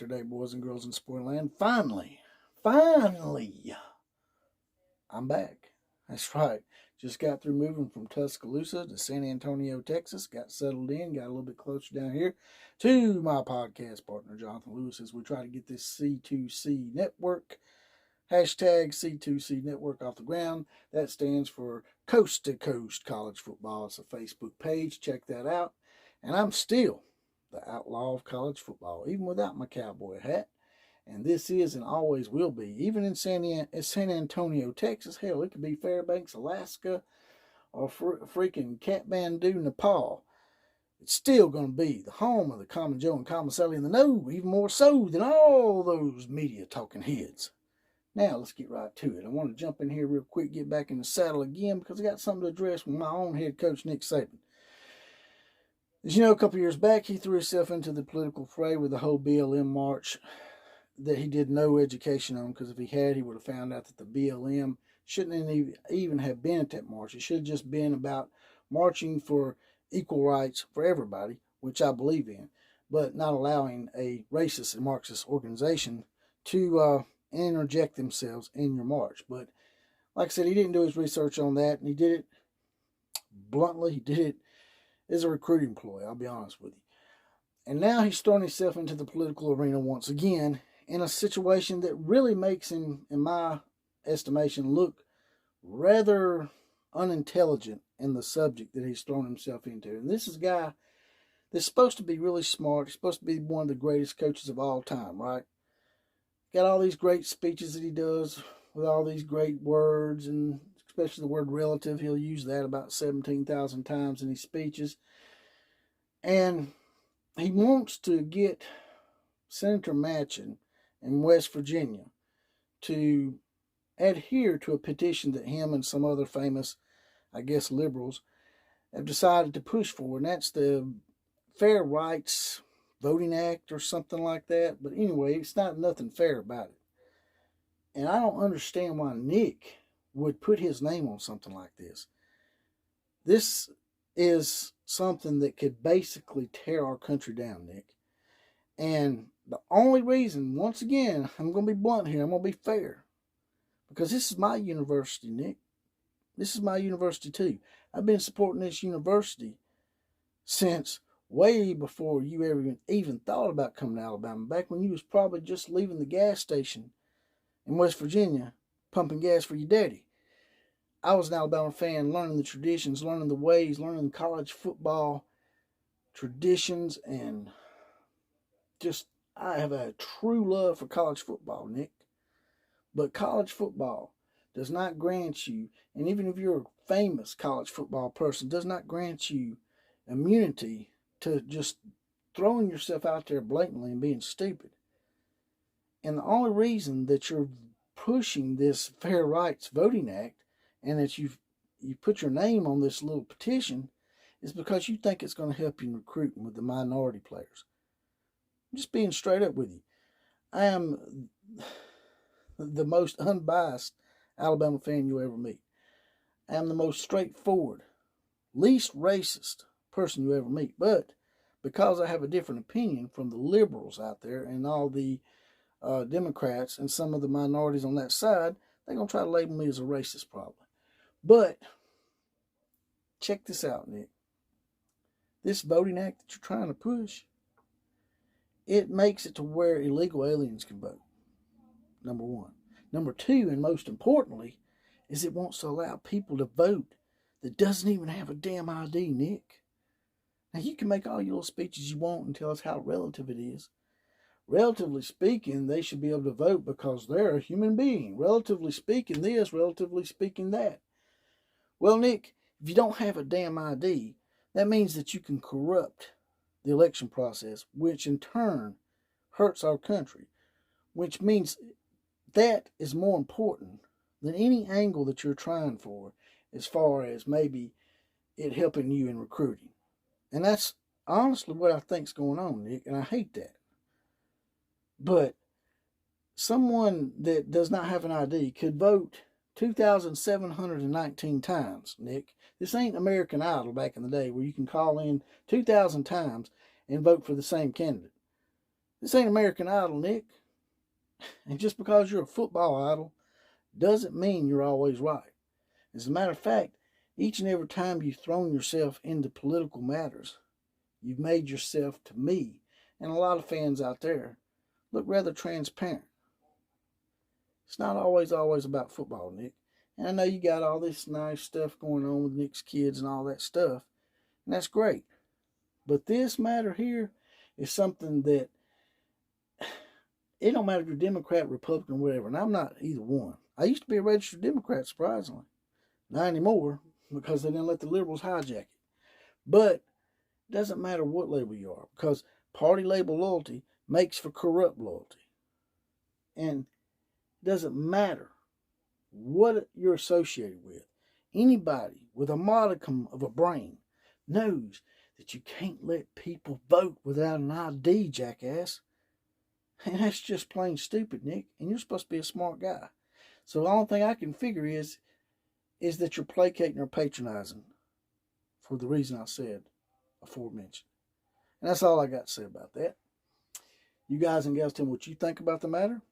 day, boys and girls in sporting land. Finally, I'm back. That's right. Just got through moving from Tuscaloosa to San Antonio, Texas. Got settled in, got a little bit closer down here to my podcast partner, Jonathan Lewis, as we try to get this C2C network, hashtag C2C network off the ground. That stands for Coast to Coast College Football. It's a Facebook page. Check that out. And I'm still the outlaw of college football, even without my cowboy hat. And this is and always will be, even in San Antonio, Texas. Hell, it could be Fairbanks, Alaska, or freaking Kathmandu, Nepal. It's still going to be the home of the Common Joe and Common Sally in the know, even more so than all those media talking heads. Now, let's get right to it. I want to jump in here real quick, get back in the saddle again, because I got something to address with my own head coach, Nick Saban. As you know, a couple years back, he threw himself into the political fray with the whole BLM march that he did no education on, because if he had, he would have found out that the BLM shouldn't even have been at that march. It should have just been about marching for equal rights for everybody, which I believe in, but not allowing a racist and Marxist organization to interject themselves in your march. But like I said, he didn't do his research on that, and he did it bluntly. He did it as a recruiting ploy, I'll be honest with you. And now he's throwing himself into the political arena once again, in a situation that really makes him, in my estimation, look rather unintelligent in the subject that he's thrown himself into. And this is a guy that's supposed to be really smart. He's supposed to be one of the greatest coaches of all time, right? Got all these great speeches that he does with all these great words, and especially the word relative. He'll use that about 17,000 times in his speeches. And he wants to get Senator Manchin in West Virginia to adhere to a petition that him and some other famous, I guess, liberals have decided to push for, and that's the Fair Rights Voting Act or something like that. But anyway, it's not nothing fair about it. And I don't understand why Nick would put his name on something like this. This is something that could basically tear our country down, Nick. And the only reason, once again, I'm going to be blunt here, I'm going to be fair, because this is my university, Nick. This is my university too. I've been supporting this university since way before you ever even thought about coming to Alabama, back when you was probably just leaving the gas station in West Virginia, pumping gas for your daddy. I was an Alabama fan, learning the traditions, learning the ways, learning college football traditions, and just, I have a true love for college football, Nick. But college football does not grant you, and even if you're a famous college football person, does not grant you immunity to just throwing yourself out there blatantly and being stupid. And the only reason that you're pushing this Fair Rights Voting Act, and that you put your name on this little petition, is because you think it's going to help you in recruiting with the minority players. I'm just being straight up with you. I am the most unbiased Alabama fan you'll ever meet. I am the most straightforward, least racist person you ever meet. But because I have a different opinion from the liberals out there and all the Democrats and some of the minorities on that side, they're going to try to label me as a racist probably. But check this out, Nick. This voting act that you're trying to push, it makes it to where illegal aliens can vote. Number one. Number two, and most importantly, is it wants to allow people to vote that doesn't even have a damn ID, Nick. Now, you can make all your little speeches you want and tell us how relative it is. Relatively speaking, they should be able to vote because they're a human being. Relatively speaking this, relatively speaking that. Well, Nick, if you don't have a damn ID, that means that you can corrupt the election process, which in turn hurts our country, which means that is more important than any angle that you're trying for as far as maybe it helping you in recruiting. And that's honestly what I think's going on, Nick, and I hate that. But someone that does not have an ID could vote 2,719 times, Nick. This ain't American Idol back in the day where you can call in 2,000 times and vote for the same candidate. This ain't American Idol, Nick. And just because you're a football idol doesn't mean you're always right. As a matter of fact, each and every time you've thrown yourself into political matters, you've made yourself, to me, and a lot of fans out there, look rather transparent. It's not always about football, Nick. And I know you got all this nice stuff going on with Nick's kids and all that stuff, and that's great. But this matter here is something that it don't matter if you're Democrat, Republican, or whatever, and I'm not either one. I used to be a registered Democrat, surprisingly. Not anymore, because they didn't let the liberals hijack it. But it doesn't matter what label you are, because party label loyalty makes for corrupt loyalty. And it doesn't matter what you're associated with. Anybody with a modicum of a brain knows that you can't let people vote without an ID, jackass. And that's just plain stupid, Nick. And you're supposed to be a smart guy. So the only thing I can figure is that you're placating or patronizing for the reason I said aforementioned. And that's all I got to say about that. You guys and gals tell me what you think about the matter.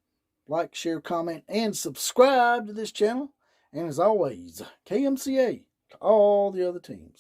Like, share, comment, and subscribe to this channel. And as always, KMCA to all the other teams.